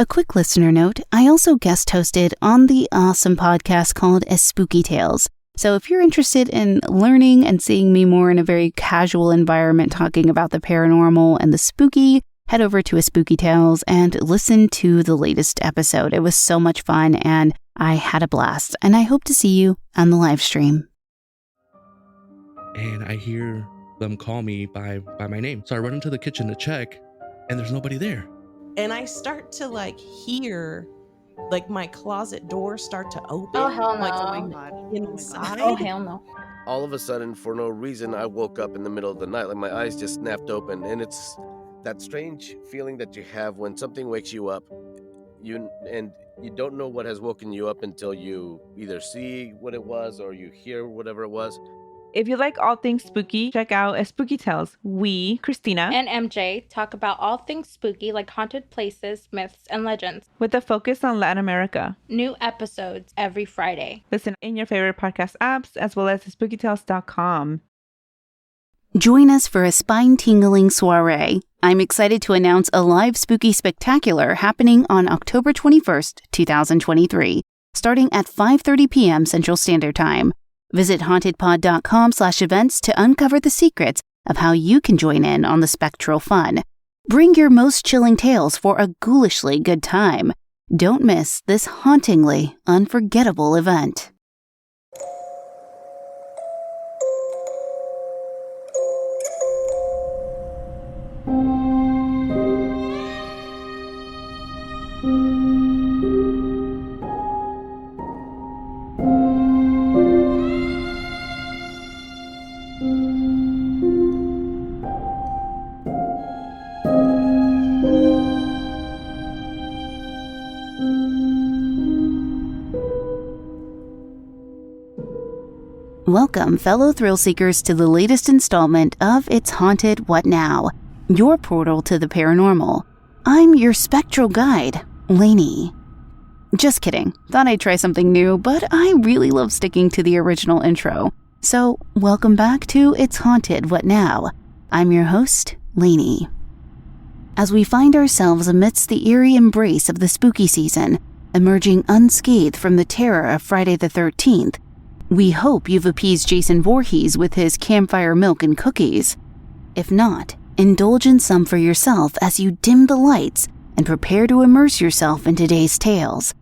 A quick listener note, I also guest hosted on the awesome podcast called Spooky Tales. So if you're interested in learning and seeing me more in a very casual environment talking about the paranormal and the spooky, head over to Spooky Tales and listen to the latest episode. It was so much fun and I had a blast, and I hope to see you on the live stream. And I hear them call me by my name. So I run into the kitchen to check, and there's nobody there. And I start to hear my closet door start to open. Oh, hell no. From inside. Oh, hell no. All of a sudden, for no reason, I woke up in the middle of the night. My eyes just snapped open. And it's that strange feeling that you have when something wakes you up. You don't know what has woken you up until you either see what it was or you hear whatever it was. If you like all things spooky, check out Spooky Tales. We, Christina and MJ, talk about all things spooky like haunted places, myths, and legends. with a focus on Latin America. New episodes every Friday. Listen in your favorite podcast apps as well as spookytales.com. Join us for a spine-tingling soiree. I'm excited to announce a live spooky spectacular happening on October 21st, 2023, starting at 5:30 p.m. Central Standard Time. Visit hauntedpod.com/events to uncover the secrets of how you can join in on the spectral fun. Bring your most chilling tales for a ghoulishly good time. Don't miss this hauntingly unforgettable event. Welcome, fellow thrill seekers, to the latest installment of It's Haunted What Now? Your portal to the paranormal. I'm your spectral guide, Lainey. Just kidding. Thought I'd try something new, but I really love sticking to the original intro. So, welcome back to It's Haunted What Now? I'm your host, Lainey. As we find ourselves amidst the eerie embrace of the spooky season, emerging unscathed from the terror of Friday the 13th, we hope you've appeased Jason Voorhees with his campfire milk and cookies. If not, indulge in some for yourself as you dim the lights and prepare to immerse yourself in today's tales.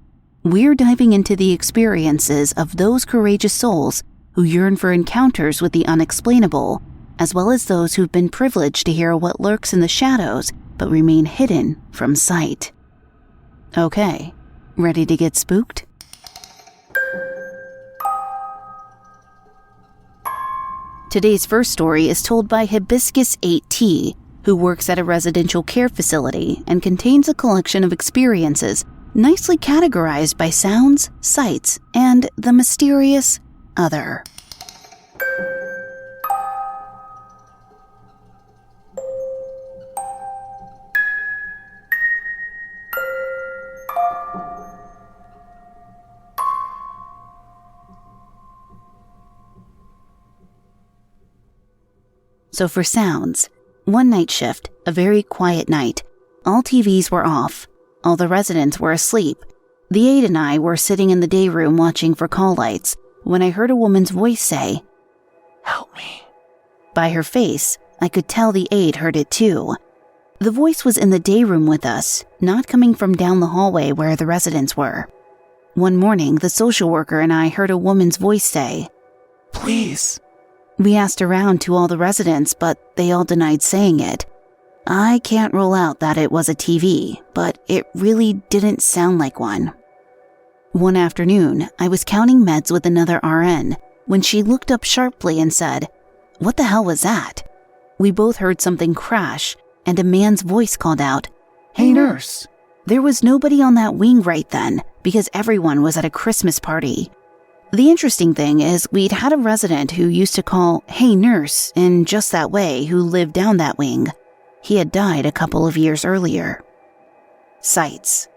We're diving into the experiences of those courageous souls who yearn for encounters with the unexplainable, as well as those who've been privileged to hear what lurks in the shadows but remain hidden from sight. Okay, ready to get spooked? Today's first story is told by Hibiscus 8T, who works at a residential care facility and contains a collection of experiences nicely categorized by sounds, sights, and the mysterious other. So for sounds, one night shift, a very quiet night. All TVs were off. All the residents were asleep. The aide and I were sitting in the day room watching for call lights when I heard a woman's voice say, "Help me." By her face, I could tell the aide heard it too. The voice was in the day room with us, not coming from down the hallway where the residents were. One morning, the social worker and I heard a woman's voice say, "Please." We asked around to all the residents, but they all denied saying it. I can't rule out that it was a TV, but it really didn't sound like one. One afternoon, I was counting meds with another RN when she looked up sharply and said, "What the hell was that?" We both heard something crash, and a man's voice called out, "Hey nurse." There was nobody on that wing right then, because everyone was at a Christmas party. The interesting thing is we'd had a resident who used to call "Hey nurse" in just that way who lived down that wing. He had died a couple of years earlier. Sights.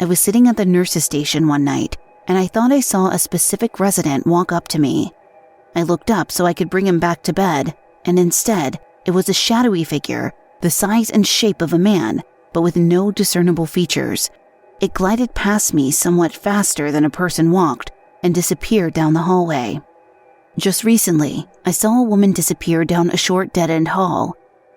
I was sitting at the nurse's station one night, and I thought I saw a specific resident walk up to me. I looked up so I could bring him back to bed, and instead, it was a shadowy figure, the size and shape of a man, but with no discernible features. It glided past me somewhat faster than a person walked and disappeared down the hallway. Just recently, I saw a woman disappear down a short dead-end hall.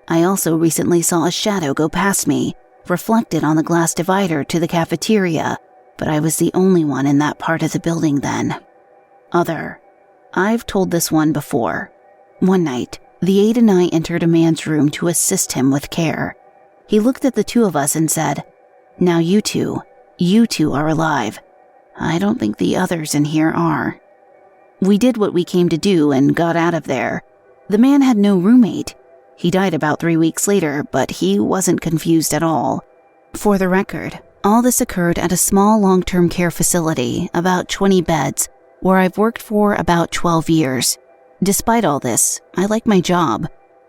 I also recently saw a shadow go past me, reflected on the glass divider to the cafeteria, but I was the only one in that part of the building then. I've told this one before. One night, the aide and I entered a man's room to assist him with care. He looked at the two of us and said, "Now you two are alive. I don't think the others in here are." We did what we came to do and got out of there. The man had no roommate. He died about 3 weeks later, but he wasn't confused at all. For the record, all this occurred at a small long-term care facility, about 20 beds, where I've worked for about 12 years. Despite all this, I like my job.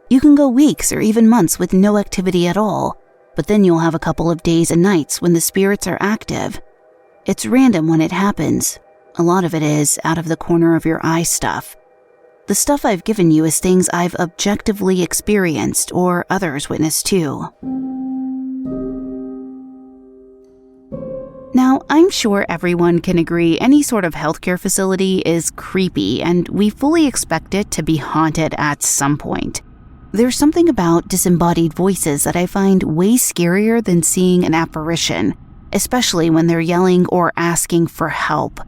You can go weeks or even months with no activity at all, but then you'll have a couple of days and nights when the spirits are active. It's random when it happens. A lot of it is out of the corner of your eye stuff. The stuff I've given you is things I've objectively experienced or others witnessed too. Now, I'm sure everyone can agree any sort of healthcare facility is creepy, and we fully expect it to be haunted at some point. There's something about disembodied voices that I find way scarier than seeing an apparition, especially when they're yelling or asking for help.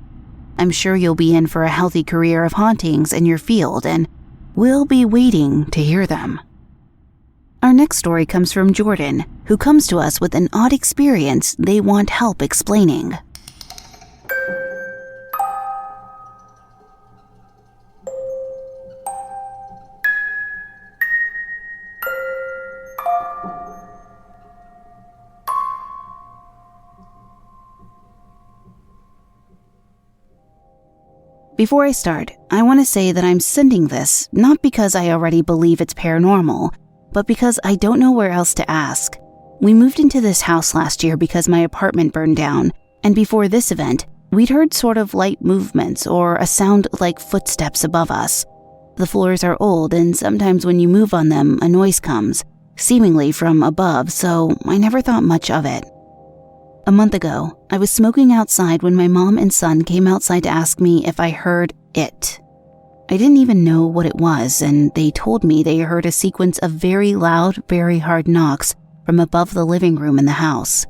I'm sure you'll be in for a healthy career of hauntings in your field, and we'll be waiting to hear them. Our next story comes from Jordan, who comes to us with an odd experience they want help explaining. Before I start, I want to say that I'm sending this not because I already believe it's paranormal, but because I don't know where else to ask. We moved into this house last year because my apartment burned down, and before this event, we'd heard sort of light movements or a sound like footsteps above us. The floors are old, and sometimes when you move on them, a noise comes, seemingly from above, so I never thought much of it. A month ago, I was smoking outside when my mom and son came outside to ask me if I heard it. I didn't even know what it was, and they told me they heard a sequence of very loud, very hard knocks from above the living room in the house.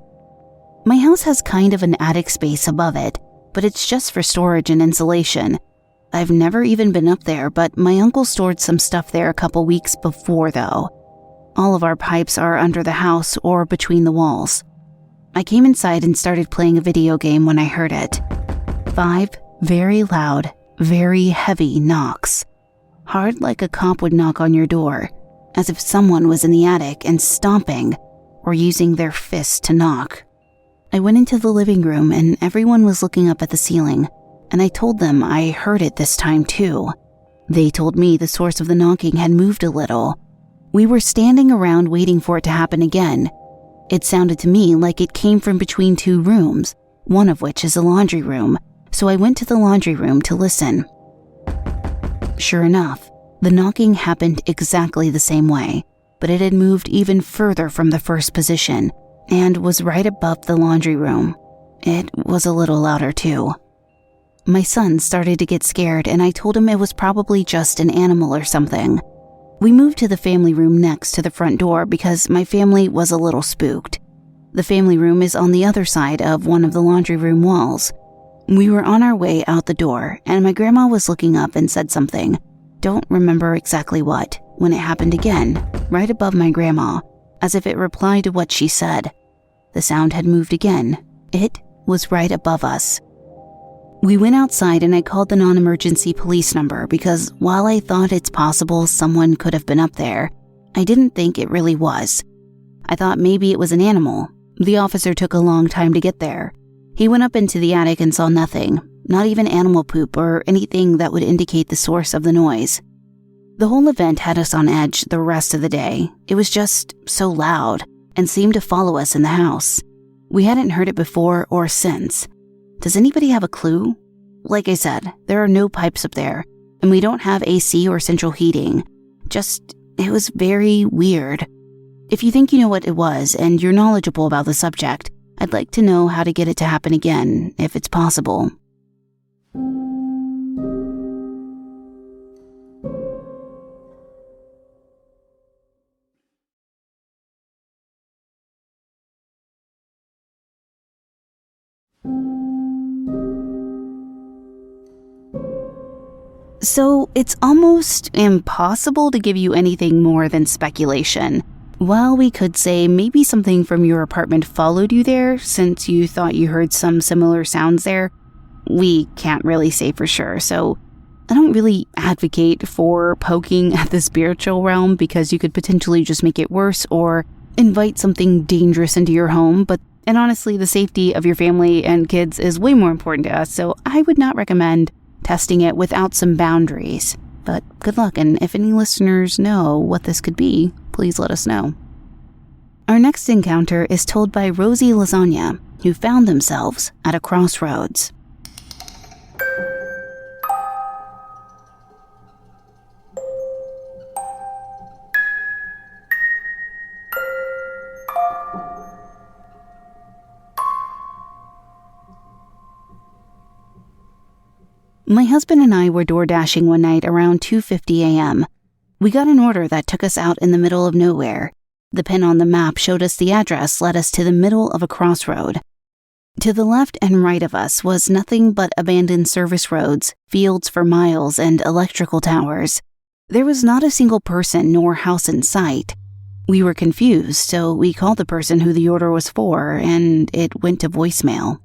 My house has kind of an attic space above it, but it's just for storage and insulation. I've never even been up there, but my uncle stored some stuff there a couple weeks before, though. All of our pipes are under the house or between the walls. I came inside and started playing a video game when I heard it. 5 very loud, very heavy knocks. Hard like a cop would knock on your door, as if someone was in the attic and stomping or using their fists to knock. I went into the living room and everyone was looking up at the ceiling, and I told them I heard it this time too. They told me the source of the knocking had moved a little. We were standing around waiting for it to happen again. It sounded to me like it came from between 2 rooms, one of which is a laundry room, so I went to the laundry room to listen. Sure enough, the knocking happened exactly the same way, but it had moved even further from the first position and was right above the laundry room. It was a little louder too. My son started to get scared, and I told him it was probably just an animal or something. We moved to the family room next to the front door because my family was a little spooked. The family room is on the other side of one of the laundry room walls. We were on our way out the door, and my grandma was looking up and said something, don't remember exactly what, when it happened again, right above my grandma, as if it replied to what she said. The sound had moved again. It was right above us. We went outside and I called the non-emergency police number because while I thought it's possible someone could have been up there, I didn't think it really was. I thought maybe it was an animal. The officer took a long time to get there. He went up into the attic and saw nothing, not even animal poop or anything that would indicate the source of the noise. The whole event had us on edge the rest of the day. It was just so loud and seemed to follow us in the house. We hadn't heard it before or since. Does anybody have a clue? Like I said, there are no pipes up there, and we don't have AC or central heating. It was very weird. If you think you know what it was and you're knowledgeable about the subject, I'd like to know how to get it to happen again, if it's possible. So it's almost impossible to give you anything more than speculation. While we could say maybe something from your apartment followed you there since you thought you heard some similar sounds there, we can't really say for sure. So I don't really advocate for poking at the spiritual realm because you could potentially just make it worse or invite something dangerous into your home. And honestly, the safety of your family and kids is way more important to us, so I would not recommend testing it without some boundaries. But good luck, and if any listeners know what this could be, please let us know. Our next encounter is told by Rosielasagna, who found themselves at a crossroads. My husband and I were door dashing one night around 2:50 a.m. We got an order that took us out in the middle of nowhere. The pin on the map showed us the address led us to the middle of a crossroad. To the left and right of us was nothing but abandoned service roads, fields for miles, and electrical towers. There was not a single person nor house in sight. We were confused, so we called the person who the order was for, and it went to voicemail.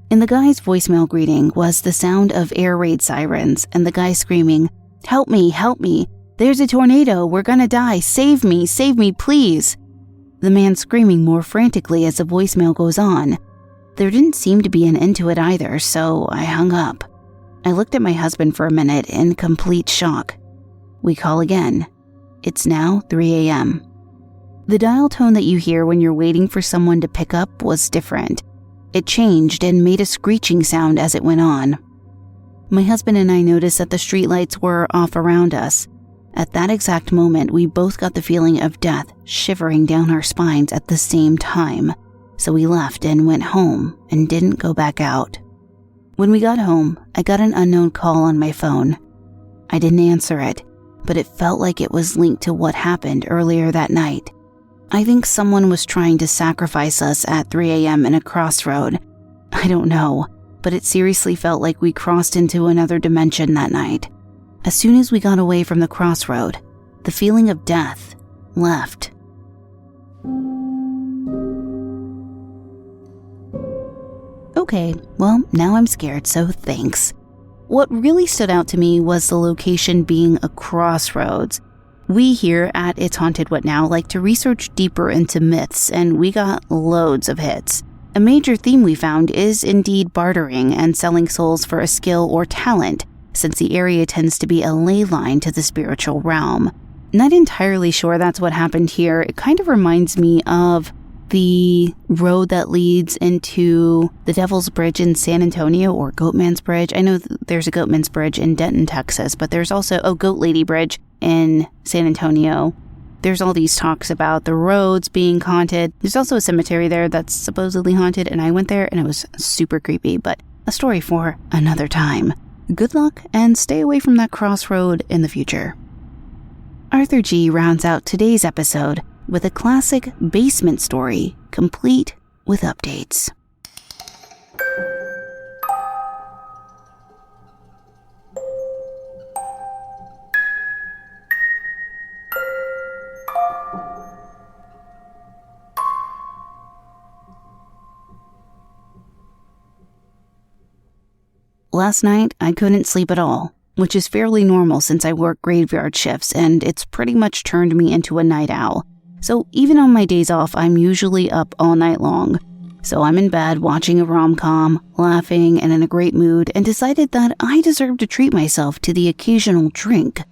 In the guy's voicemail greeting was the sound of air raid sirens and the guy screaming, "Help me, help me. There's a tornado. We're gonna die. Save me, please." The man screaming more frantically as the voicemail goes on. There didn't seem to be an end to it either, so I hung up. I looked at my husband for a minute in complete shock. We call again. It's now 3 a.m. The dial tone that you hear when you're waiting for someone to pick up was different. It changed and made a screeching sound as it went on. My husband and I noticed that the streetlights were off around us. At that exact moment, we both got the feeling of death shivering down our spines at the same time. So we left and went home and didn't go back out. When we got home, I got an unknown call on my phone. I didn't answer it, but it felt like it was linked to what happened earlier that night. I think someone was trying to sacrifice us at 3 a.m. in a crossroad. I don't know, but it seriously felt like we crossed into another dimension that night. As soon as we got away from the crossroad, the feeling of death left. Okay, well, now I'm scared, so thanks. What really stood out to me was the location being a crossroads. We here at It's Haunted What Now like to research deeper into myths, and we got loads of hits. A major theme we found is indeed bartering and selling souls for a skill or talent, since the area tends to be a ley line to the spiritual realm. Not entirely sure that's what happened here. It kind of reminds me of the road that leads into the Devil's Bridge in San Antonio, or Goatman's Bridge. I know there's a Goatman's Bridge in Denton, Texas, but there's also a Goat Lady Bridge in San Antonio. There's all these talks about the roads being haunted. There's also a cemetery there that's supposedly haunted, and I went there and it was super creepy, but a story for another time. Good luck and stay away from that crossroad in the future. Arthur G. rounds out today's episode with a classic basement story, complete with updates. Last night, I couldn't sleep at all, which is fairly normal since I work graveyard shifts and it's pretty much turned me into a night owl. So even on my days off, I'm usually up all night long. So I'm in bed watching a rom-com, laughing and in a great mood, and decided that I deserve to treat myself to the occasional drink.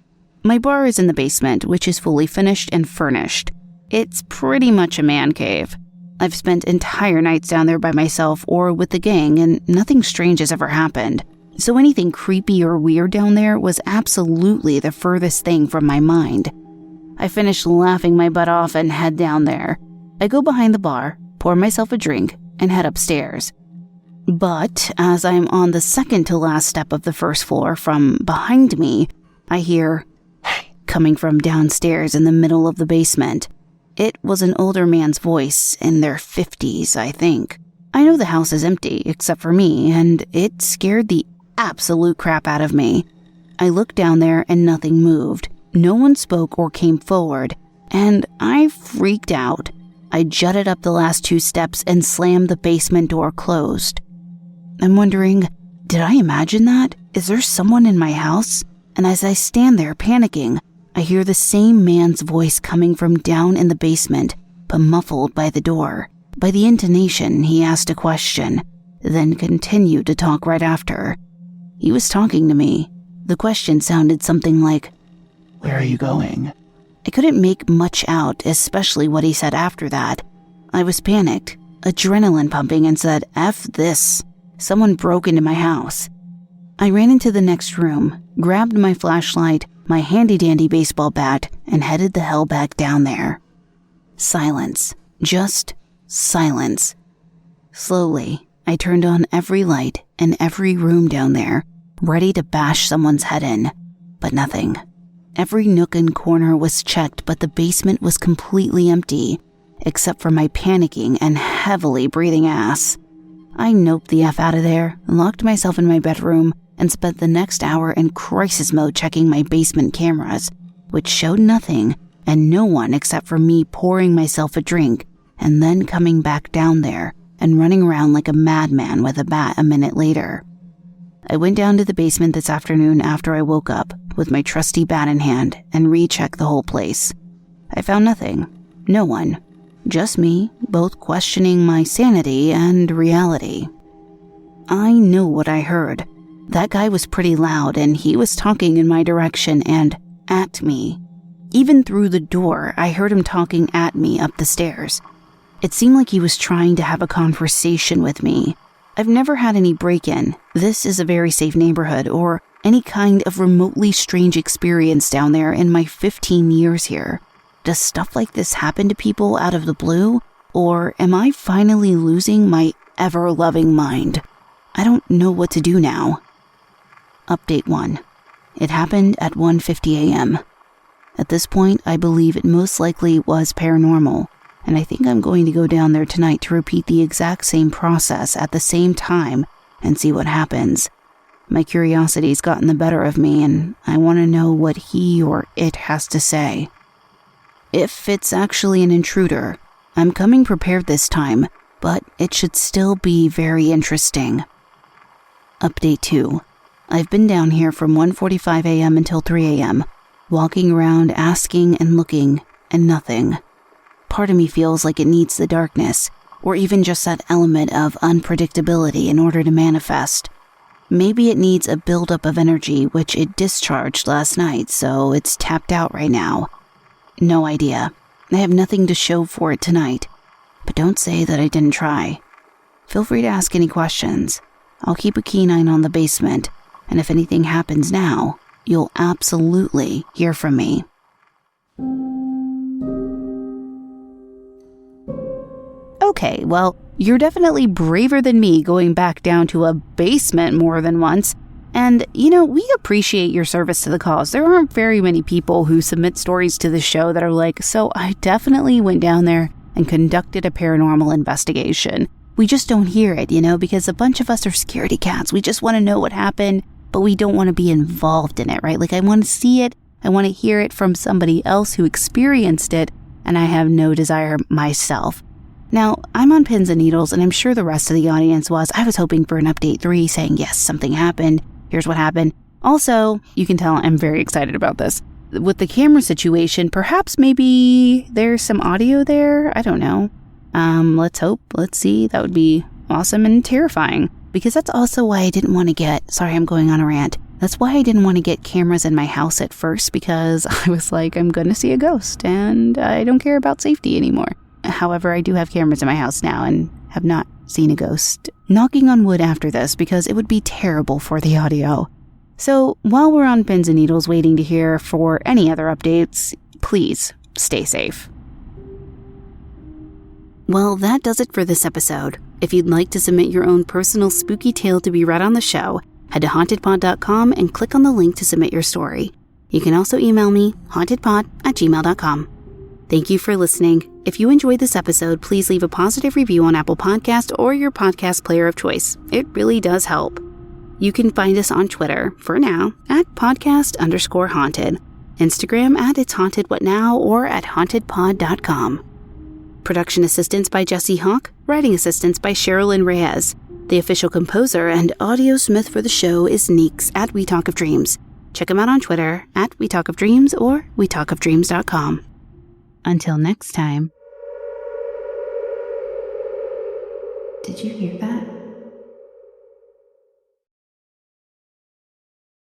My bar is in the basement, which is fully finished and furnished. It's pretty much a man cave. I've spent entire nights down there by myself or with the gang, and nothing strange has ever happened. So anything creepy or weird down there was absolutely the furthest thing from my mind. I finish laughing my butt off and head down there. I go behind the bar, pour myself a drink, and head upstairs. But as I'm on the second to last step of the first floor, from behind me, I hear, "Hey," coming from downstairs in the middle of the basement. It was an older man's voice, in their 50s, I think. I know the house is empty, except for me, and it scared the absolute crap out of me. I looked down there and nothing moved. No one spoke or came forward, and I freaked out. I jutted up the last 2 steps and slammed the basement door closed. I'm wondering, did I imagine that? Is there someone in my house? And as I stand there panicking, I hear the same man's voice coming from down in the basement, but muffled by the door. By the intonation, he asked a question, then continued to talk right after. He was talking to me. The question sounded something like, "Where are you going?" I couldn't make much out, especially what he said after that. I was panicked, adrenaline pumping, and said, "F this. Someone broke into my house." I ran into the next room, grabbed my flashlight, my handy-dandy baseball bat, and headed the hell back down there. Silence. Just silence. Slowly, I turned on every light in every room down there, ready to bash someone's head in, but nothing. Every nook and corner was checked, but the basement was completely empty, except for my panicking and heavily breathing ass. I noped the F out of there, locked myself in my bedroom, and spent the next hour in crisis mode checking my basement cameras, which showed nothing and no one except for me pouring myself a drink and then coming back down there and running around like a madman with a bat a minute later. I went down to the basement this afternoon after I woke up with my trusty bat in hand and rechecked the whole place. I found nothing. No one. Just me, both questioning my sanity and reality. I knew what I heard. That guy was pretty loud, and he was talking in my direction and at me. Even through the door, I heard him talking at me up the stairs. It seemed like he was trying to have a conversation with me. I've never had any break-in. This is a very safe neighborhood, or any kind of remotely strange experience down there in my 15 years here. Does stuff like this happen to people out of the blue? Or am I finally losing my ever-loving mind? I don't know what to do now. Update 1. It happened at 1:50 a.m. At this point, I believe it most likely was paranormal, and I think I'm going to go down there tonight to repeat the exact same process at the same time and see what happens. My curiosity's gotten the better of me, and I want to know what he or it has to say. If it's actually an intruder, I'm coming prepared this time, but it should still be very interesting. Update 2. I've been down here from 1:45 a.m. until 3 a.m., walking around asking and looking, and nothing. Part of me feels like it needs the darkness, or even just that element of unpredictability in order to manifest. Maybe it needs a buildup of energy, which it discharged last night, so it's tapped out right now. No idea. I have nothing to show for it tonight. But don't say that I didn't try. Feel free to ask any questions. I'll keep a keen eye on the basement, and if anything happens now, you'll absolutely hear from me. Okay, well, you're definitely braver than me going back down to a basement more than once. And, we appreciate your service to the cause. There aren't very many people who submit stories to the show that are like, so I definitely went down there and conducted a paranormal investigation. We just don't hear it, because a bunch of us are scaredy cats. We just want to know what happened, but we don't want to be involved in it, right? Like, I want to see it. I want to hear it from somebody else who experienced it, and I have no desire myself. Now, I'm on pins and needles, and I'm sure the rest of the audience was. I was hoping for an update 3 saying, yes, something happened. Here's what happened. Also, you can tell I'm very excited about this. With the camera situation, perhaps maybe there's some audio there. I don't know. Let's hope. Let's see. That would be awesome and terrifying. Because that's also why I didn't want to get... Sorry, I'm going on a rant. That's why I didn't want to get cameras in my house at first, because I was like, I'm going to see a ghost, and I don't care about safety anymore. However, I do have cameras in my house now and have not seen a ghost. Knocking on wood after this, because it would be terrible for the audio. So, while we're on pins and needles waiting to hear for any other updates, please stay safe. Well, that does it for this episode. If you'd like to submit your own personal spooky tale to be read on the show, head to hauntedpod.com and click on the link to submit your story. You can also email me, hauntedpod@gmail.com. Thank you for listening. If you enjoyed this episode, please leave a positive review on Apple Podcast or your podcast player of choice. It really does help. You can find us on Twitter, for now, at podcast_haunted, Instagram at It's Haunted What Now, or at hauntedpod.com. Production assistance by Jesse Hawke, writing assistance by Sherilyn Reyes. The official composer and audio smith for the show is Neeks at We Talk of Dreams. Check him out on Twitter at We Talk of Dreams or wetalkofdreams.com. Until next time. Did you hear that?